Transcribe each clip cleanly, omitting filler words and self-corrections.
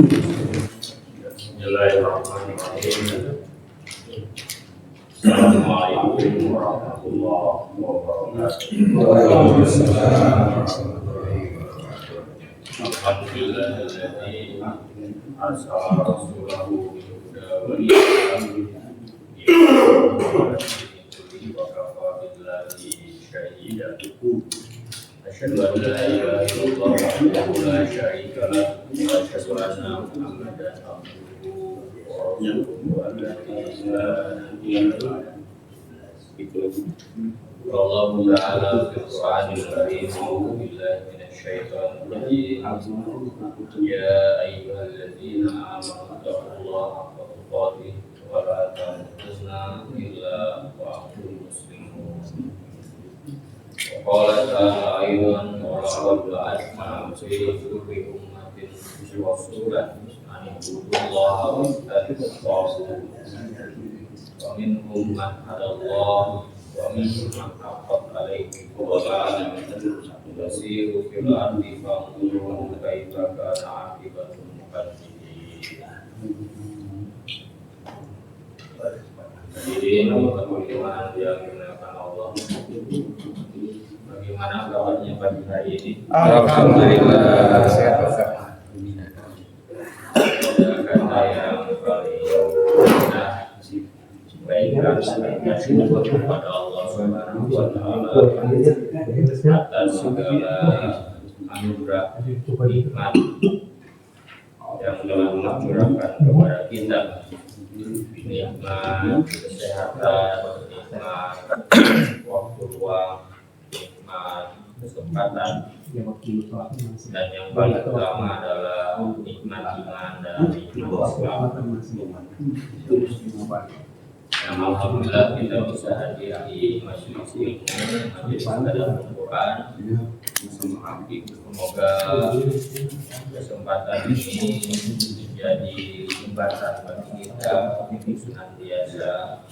Bismillahirrahmanirrahim. Assalamualaikum warahmatullahi wabarakatuh. Alhamdulillahilladzi arsala rasulahu bil-huda wa dinil wa kafa billahi shahidan. Asyhadu an la ilaha illallah wahdahu la syarika lahu wa asyhadu anna Muhammadan abduhu wa rasuluhu alladzi la ilaha illallah. Allahu ta'ala fil Qur'anil Karim a'udzu billahi minasyaitonir rajim. Ya ayyuhalladzina amanu taqullaha haqqa tuqatih wa la tamutunna illa wa antum muslimun. Qala ta'ala aydan wa laqad ba'athna fi kulli ummatin rasulan an ibudullaha wastaghfiruhu wa minhum man hadallahu wa minhum man haqqat alayhi qawlan yasiru fil ardi fanzuru kaifa kana 'aqibatul mukadzimin. Hadirin yang dimuliakan Allah, bagaimana kabarnya pagi hari ini? Alhamdulillah sehat. Kata yang paling mudah baikkan sebaiknya syukur kepada Allah Subhanahu wa Ta'ala atas segala anugerah nikmat yang telah curahkan kepada kita, nikmat kesehatan, nikmat waktu luang, nikmat kesempatan, dan yang paling utama adalah nikmat iman dan nikmat Islam. Yang alhamdulillah kita bisa hadir di majelis ilmu, majelis bacaan Al-Quran. Semoga kesempatan ini menjadi jembatan bagi kita untuk senantiasa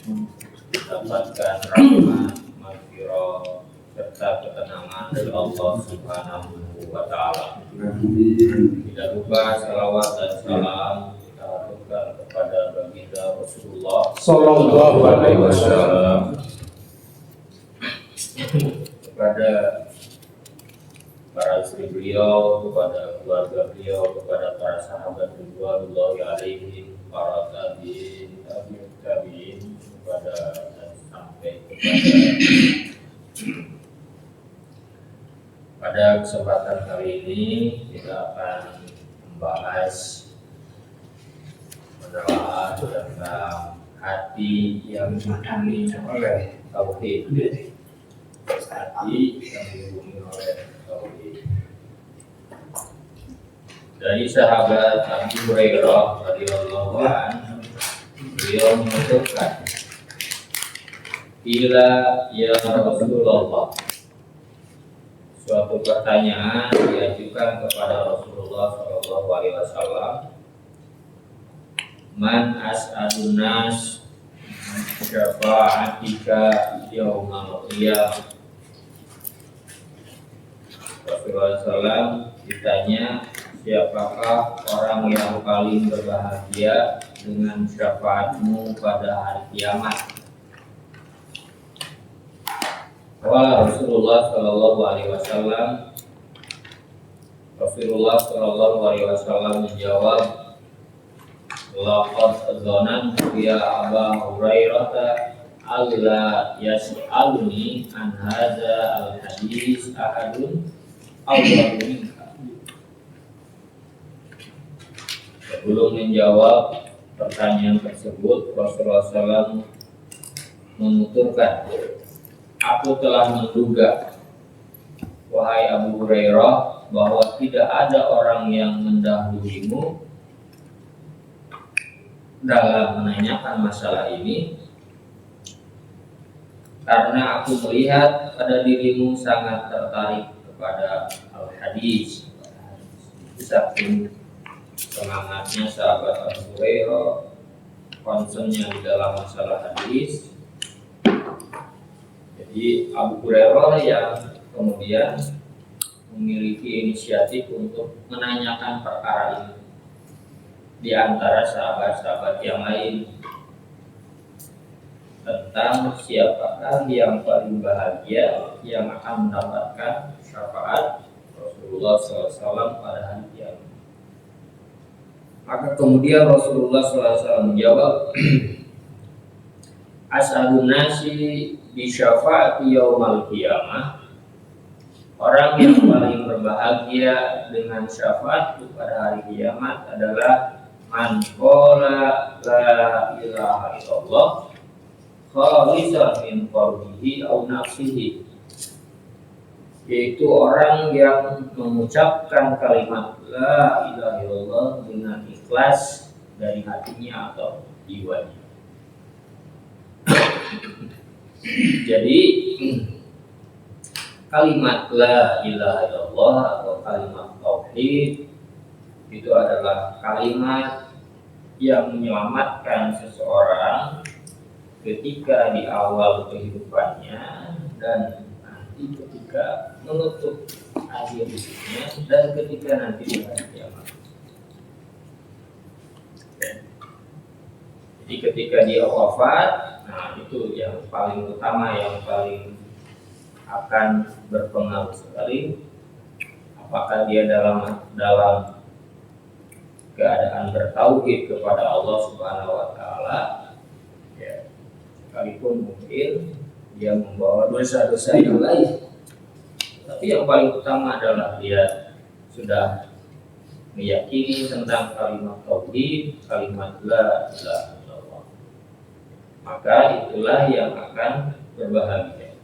mendapatkan rahmat, maghfirah serta ketenangan dari Allah Subhanahu wa Ta'ala. Tidak lupa salawat dan salam kita aturkan kepada baginda Rasulullah Sallallahu alaihi wasallam, kepada para istri beliau, kepada keluarga beliau, kepada para sahabat ridwanullahi alaihim, para tabi'in, kepada dan sampai kepada. Pada kesempatan kali ini kita akan membahas menelaah tentang hati yang dihuni oleh tauhid. Hati yang dihuni oleh tauhid. Dari sahabat Abu Hurairah radhiyallahu anhu, beliau menuturkan, "Ila ya Rasulullah." Suatu pertanyaan diajukan kepada Rasulullah SAW. Man as'adun nas syafa'atika yaumal qiyamah. Rasulullah SAW ditanya, siapakah orang yang paling berbahagia dengan syafaatmu pada hari kiamat? Wala Rasulullah Sallallahu Alaihi Wasallam. Rasulullah Sallallahu Alaihi Wasallam menjawab, laqad dzanantu ya Aba Hurairah alla yas'aluni an hadza al-hadis ahadun awwalu minka. Sebelum menjawab pertanyaan tersebut, Rasulullah SAW menuturkan, aku telah menduga, wahai Abu Hurairah, bahwa tidak ada orang yang mendahuluimu dalam menanyakan masalah ini, karena aku melihat pada dirimu sangat tertarik kepada al-hadis. Saking semangatnya sahabat Abu Hurairah, concernnya di dalam masalah hadis. Jadi Abu Hurairah yang kemudian memiliki inisiatif untuk menanyakan perkara ini. di antara sahabat-sahabat yang lain tentang siapakah yang paling bahagia yang akan mendapatkan syafaat Rasulullah SAW pada hari kiamat. Maka kemudian Rasulullah SAW menjawab, as'alun nasi bi syafaati yaumal qiyamah. Orang yang paling berbahagia dengan syafaat pada hari kiamat adalah man qala la ilaha illallah khalisan min qalbihi aw nafsihi, yaitu orang yang mengucapkan kalimat la ilaha illallah dengan ikhlas dari hatinya atau jiwanya. Jadi kalimat la ilaha illallah atau kalimat tauhid itu adalah kalimat yang menyelamatkan seseorang ketika di awal kehidupannya dan nanti ketika menutup akhir hidupnya dan ketika nanti di hari kiamat. Jadi ketika dia wafat, nah itu yang paling utama, yang paling akan berpengaruh sekali. Apakah dia dalam keadaan bertauhid kepada Allah Subhanahu wa taala, ya, sekalipun mungkin dia membawa dosa-dosa yang lain, tapi yang paling utama adalah dia sudah meyakini tentang kalimat tauhid, kalimat la ilaha illallah. Maka itulah yang akan berbahagia.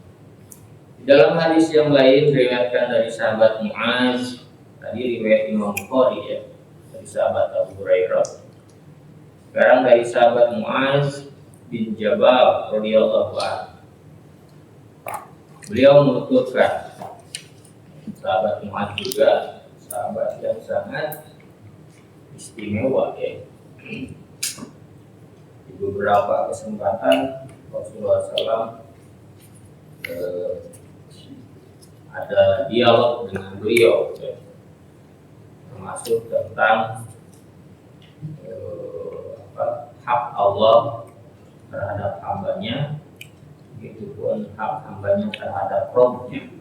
Di dalam hadis yang lain diriwayatkan dari sahabat Muaz, tadi riwayat Imam Bukhari ya, dari sahabat Abu Hurairah. Sekarang dari sahabat Muaz bin Jabal radhiyallahu anhu. Beliau menuturkan, sahabat Muaz juga sahabat yang sangat istimewa ya. Di beberapa kesempatan Rasulullah SAW ada dialog dengan beliau ya, termasuk tentang hak Allah terhadap hambanya, begitupun hak hambanya terhadap Rabbnya.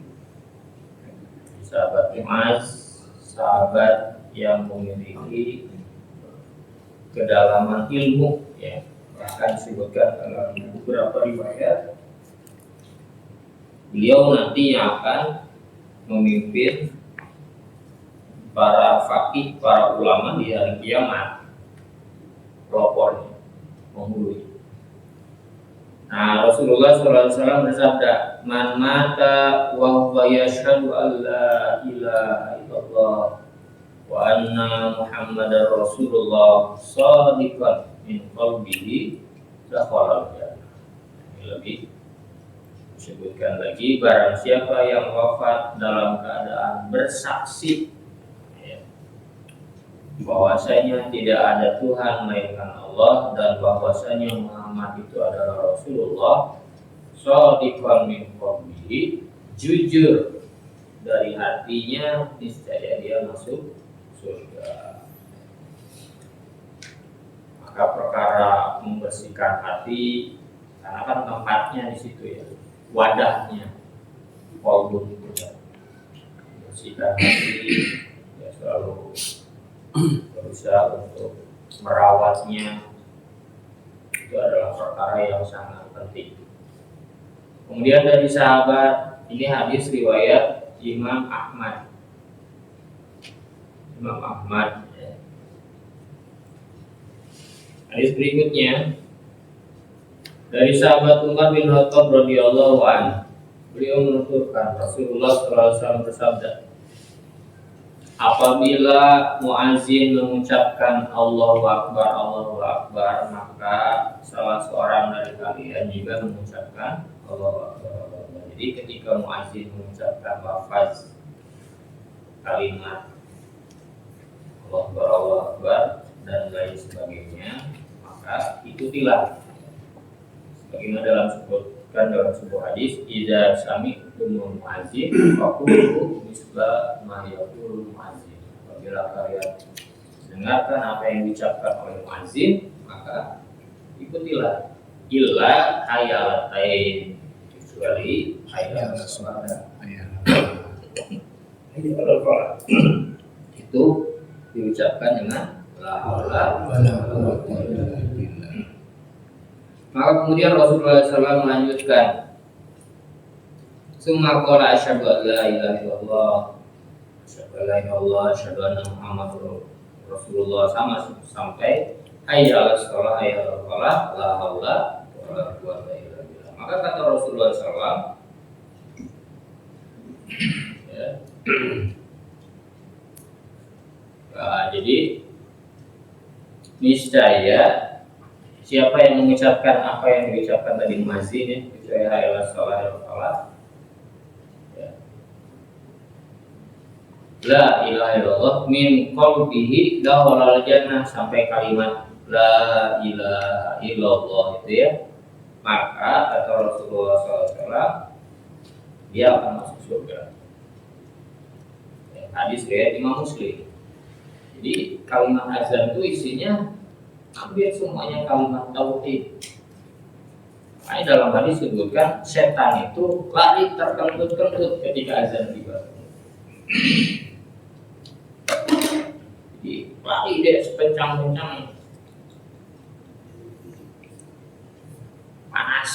Sahabat Muaz, sahabat yang memiliki kedalaman ilmu ya, bahkan disebutkan dalam beberapa riwayat beliau nantinya akan memimpin para faqih, para ulama di hari kiamat, pelopornya, penghulunya. Nah, Rasulullah SAW bersabda, man mata wa huwa yashhadu an la ilaha illallah wa anna Muhammadar Rasulullah shadiqan min qalbihi dakhala al-jannah. Ini lebih disebutkan lagi, barang siapa yang wafat dalam keadaan bersaksi ya, bahwasanya tidak ada Tuhan melainkan Allah dan bahwasanya Muhammad itu adalah Rasulullah, shadiqan min qalbihi, jujur dari hatinya, niscaya dia masuk surga. Maka perkara membersihkan hati, karena kan tempatnya di situ ya, wadahnya, qalbun itu ya, membersihkan hati, ya selalu berusaha untuk merawatnya, itu adalah perkara yang sangat penting. Kemudian dari sahabat, ini hadis riwayat Imam Ahmad ya. Hadis berikutnya dari sahabat Umar bin Khattab radhiyallahu anhu, beliau menuturkan Rasulullah SAW bersabda, apabila muazin mengucapkan Allahu Akbar, maka salah seorang dari kalian juga mengucapkan Allahu Akbar. Jadi ketika muazin mengucapkan lafaz kalimat Allahu Akbar dan lain sebagainya, maka ikutilah. Sebagaimana dalam sebuah hadis, idza sami'tum muazin faqulu misla ma yaqulu muazin. Apabila kalian mendengarkan apa yang diucapkan oleh muazzin, maka ikutilah. Illa hayalatain, kecuali hayal sholat. Itu diucapkan dengan la haula wala quwwata illa billah. Maka kemudian Rasulullah SAW melanjutkan, summa qala asyhadu an la ilaha illallah, asyhadu an la ilaha illallah, asyhadu anna Muhammadur Rasulullah, sampai hayya 'alas shalah, hayya 'alal falah, la haula wala quwwata illa billah. Maka kata Rasulullah SAW, ya. Nah, jadi niscaya siapa yang mengucapkan apa yang diucapkan tadi muazzin, ya, kecuali hayya 'alas shalah, hayya 'alal falah, ya. La ilaha illallah min qalbihi dakhalal jannah, sampai kalimat la ilaha illallah itu, ya, maka kata Rasulullah SAW, dia akan masuk surga. Hadis riwayat Imam Muslim. Jadi kalimat azan itu isinya hampir semuanya kalimat tauhid. Nah, dalam hadis disebutkan setan itu lari terkentut-kentut ketika azan tiba. Jadi lari dia sepencang-pencang, panas.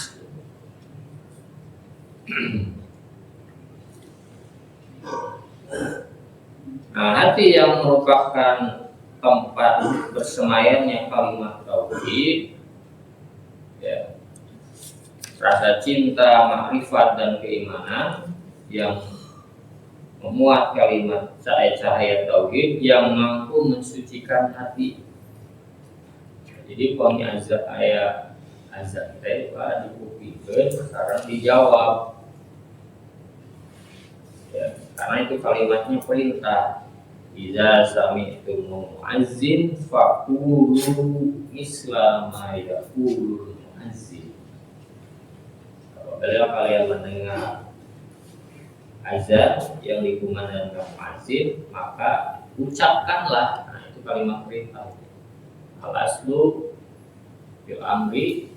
Nah, hati yang merupakan tempat bersemayamnya kalimat tauhid, ya, rasa cinta, makrifat dan keimanan yang memuat kalimat cahaya tauhid yang mampu mensucikan hati. Jadi poni azan ayat azan teh dikupikeun sekarang dijawab, ya, karena itu kalimatnya perintah. Iza sami'tum mu'azzin faqulu misla ma yaqulu mu'azzin. Apabila kalian mendengar azan yang dikumandangkan muazzin, maka ucapkanlah. Nah, itu kalimat perintah. Al-aslu fil amri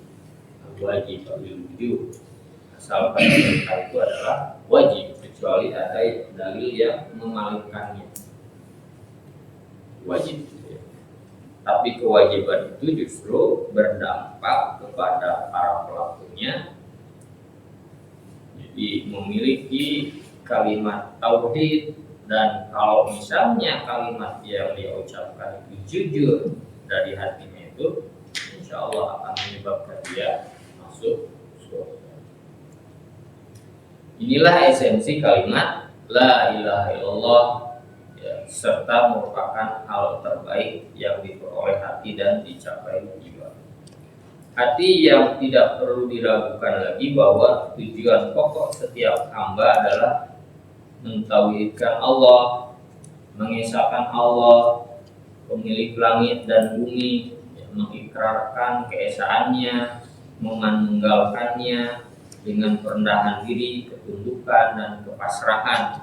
wajib bil wujub. Asal perintah itu adalah wajib, kecuali ada dalil yang memalingkannya. Wajib, ya. Tapi kewajiban itu justru berdampak kepada para pelakunya. Jadi memiliki kalimat tauhid, dan kalau misalnya kalimat yang dia ucapkan itu jujur dari hatinya, itu insya Allah akan menyebabkan dia masuk surga. Inilah esensi kalimat la ilaha illallah, ya, serta merupakan hal terbaik yang diperoleh hati dan dicapai jiwa. Hati yang tidak perlu diragukan lagi bahwa tujuan pokok setiap hamba adalah mentauhidkan Allah, mengesahkan Allah, pemilik langit dan bumi, ya, mengikrarkan keesaannya, memandangkannya dengan perendahan diri, ketundukan dan kepasrahan,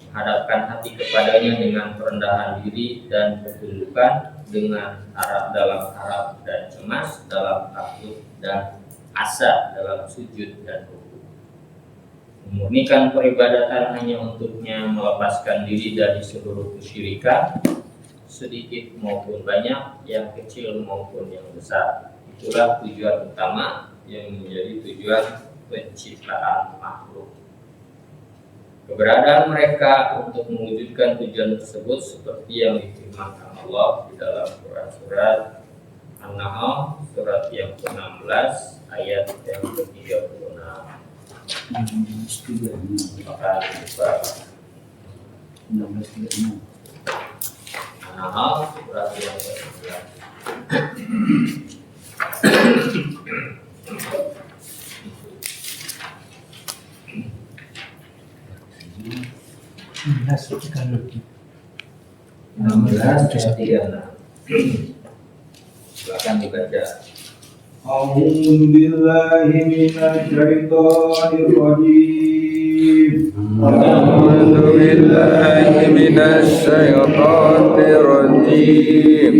menghadapkan hati kepadanya dengan perendahan diri dan ketundukan, dengan harap dalam harap dan cemas, dalam takut dan asa, dalam sujud dan rukuk. Memurnikan peribadatan hanya untuknya, melepaskan diri dari seluruh kesyirikan, sedikit maupun banyak, yang kecil maupun yang besar. Itulah tujuan utama yang menjadi tujuan penciptaan makhluk. Keberadaan mereka untuk mewujudkan tujuan tersebut seperti yang difirmankan Allah di dalam surat An-Nahl, surat yang ke-16 ayat yang ke-36. Maka surat An-Nahl surat yang ke-16. Silakan dibaca. A'udzu billahi minasy syaithanir rajim. أعوذ بالله من الشيطان الرجيم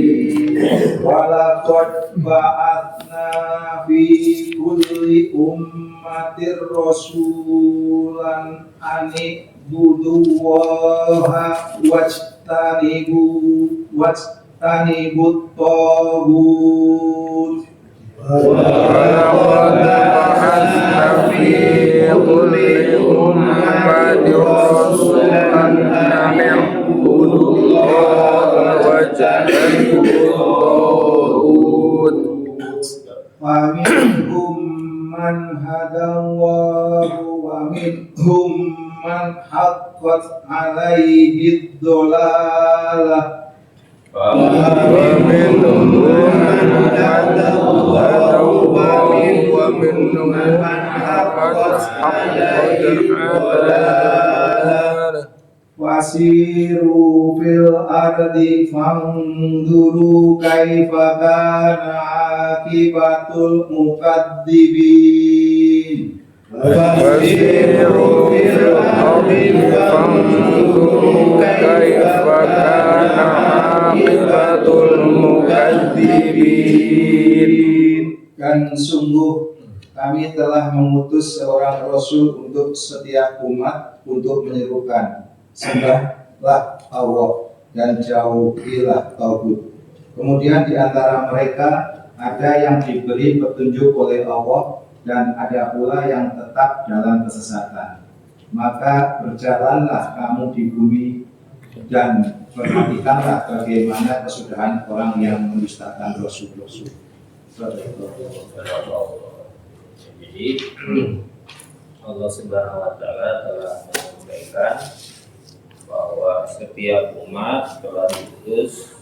Walaqad ba'atsna fi kulli ummatir rasulan ani budullaha wajtanibut taghut. ولقد بعثنا في كل أمة رسولا أن اعبدوا الله واجتنبوا الطاغوت Faminhum man hadallahu wa minhum man haqqat alaihi dhalalah. ومنهم من هدى الله ومنهم من حقت الضلالة Wasiru fil ardi fangduru kaifa kana akibatul mukadzibin. فسيروا في الأرض فانظروا كيف كان عاقبة المكذبين. Dan sungguh kami telah mengutus seorang rasul untuk setiap umat untuk menyerukan sembahlah Allah dan jauhilah tauhid. Kemudian di antara mereka ada yang diberi petunjuk oleh Allah dan ada pula yang tetap dalam kesesatan. Maka berjalanlah kamu di bumi dan perhatikanlah bagaimana kesudahan orang yang mendustakan rasul-rasul. Jadi Allah Subhanahu wa taala telah menyampaikan bahwa setiap umat telah diutus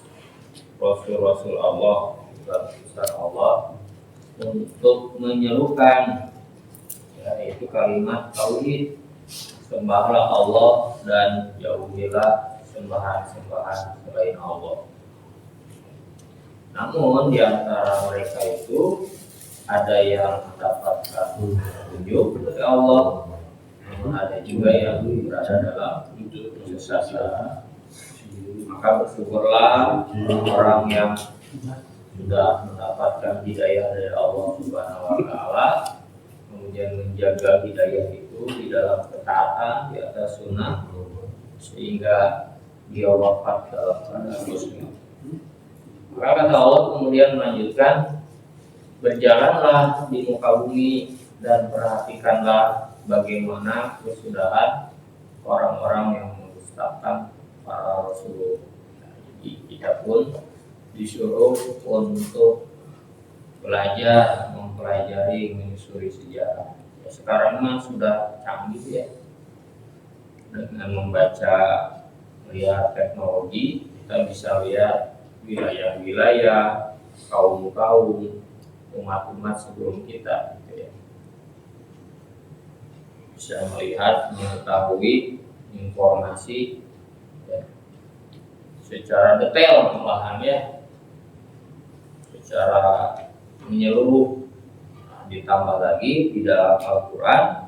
rasul-rasul Allah, utusan Allah untuk menyerukan, yaitu kalimat tauhid, sembahlah Allah dan jauhilah sembahan-sembahan selain Allah. Namun di antara mereka itu ada yang mendapatkan petunjuk dari Allah, namun ada juga yang berada dalam kesesatan. Maka bersyukurlah orang yang sudah mendapatkan hidayah dari Allah Subhanahu wa taala, kemudian menjaga hidayah itu di dalam ketaatan di atas sunnah sehingga dia wafat dalam keadaan muslim. Maka kata Allah kemudian melanjutkan, berjalanlah di muka bumi dan perhatikanlah bagaimana kesudahan orang-orang yang mendustakan para rasul. Jadi kita pun disuruh untuk belajar, mempelajari, menyusuri sejarah. Ya, sekarang memang sudah canggih ya, dengan membaca, melihat teknologi, kita bisa lihat wilayah-wilayah, kaum-kaum, umat-umat sebelum kita, gitu ya. Bisa melihat, mengetahui informasi ya, secara detail malahan ya, secara menyeluruh. Nah, ditambah lagi di dalam Al-Quran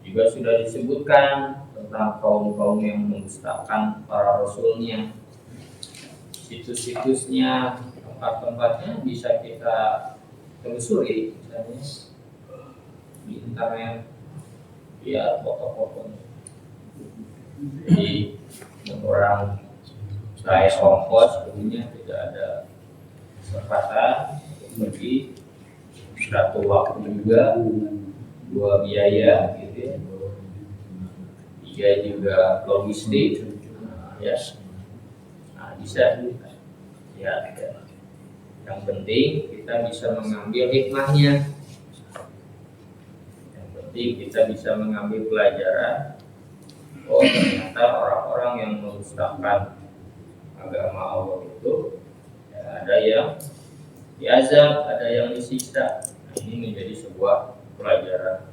juga sudah disebutkan tentang kaum-kaum yang mendustakan para rasulnya. Situs-situsnya, tempat-tempatnya bisa kita telusuri, misalnya di internet, lihat foto-fotonya. Jadi orang saya ongkos tentunya tidak ada kesempatan untuk pergi, satu waktu juga, dua biaya gitu ya, tiga juga logistik, ya. Nah, bisa ya. Yang penting kita bisa mengambil hikmahnya. Yang penting kita bisa mengambil pelajaran. Oh, ternyata orang-orang yang mendustakan agama Allah itu ya, ada yang diazab, ada yang disiksa. Nah, ini menjadi sebuah pelajaran.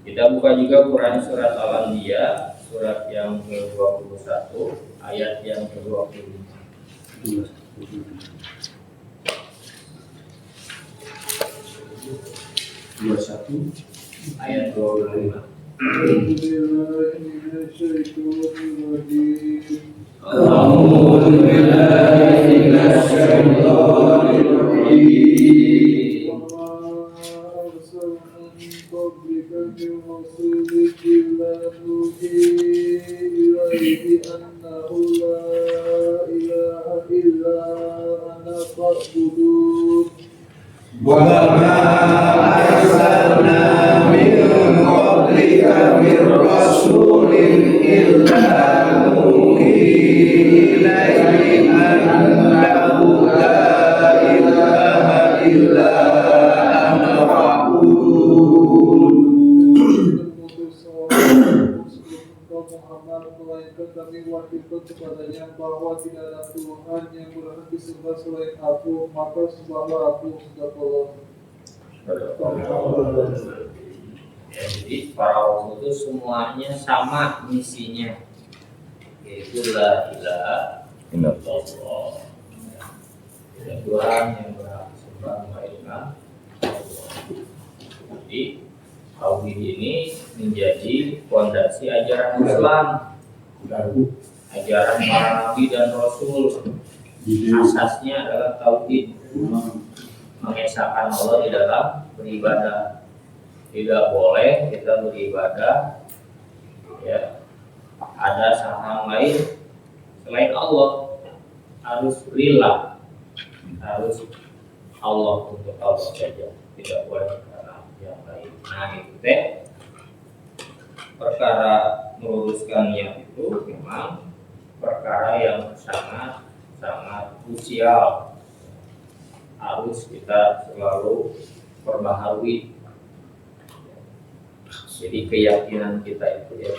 Kita buka juga Quran surat Al-Anbiya, surat yang ke-21, ayat yang ke-25. 21 ayat 25. أعوذ بالله من الشيطان الرجيم وما أرسلنا من قبلك من رسول إلا نوحي إليه أنه لا إله إلا أنا فاعبدون. Melainkan kami wakilkan kepadanya bahwa tidak ada Tuhan yang berhak disembah selain Aku, maka sembahlah Aku. Astagfirullah. Ya, jadi para rasul itu semuanya sama misinya, yaitu la ilaha illallah. Tidak Tuhan yang berhak disembah melainkan Allah. Jadi tauhid ini menjadi fondasi ajaran Islam, ajaran para nabi dan rasul. Asasnya adalah tauhid, mengesahkan Allah di dalam beribadah. Tidak boleh kita beribadah ya ada saham lain selain Allah, harus lillah, harus Allah, untuk Allah saja, tidak boleh karena yang lain. Nah itu teh perkara meluruskannya itu memang perkara yang sangat krusial, harus kita selalu perbaharui. Jadi keyakinan kita itu ya.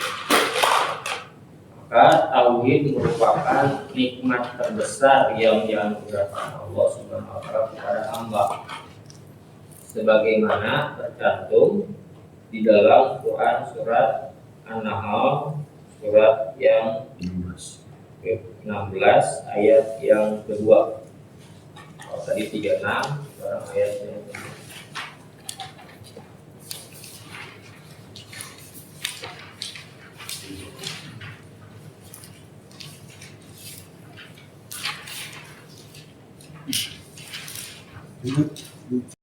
Maka tauhid merupakan nikmat terbesar yang dianugerahkan Allah Subhanahu wa taala kepada hamba. Sebagaimana tercantum di dalam Quran surat An-Nahl surat yang 16 ayat yang kedua. Kalau tadi 36, sekarang ayatnya yang kedua.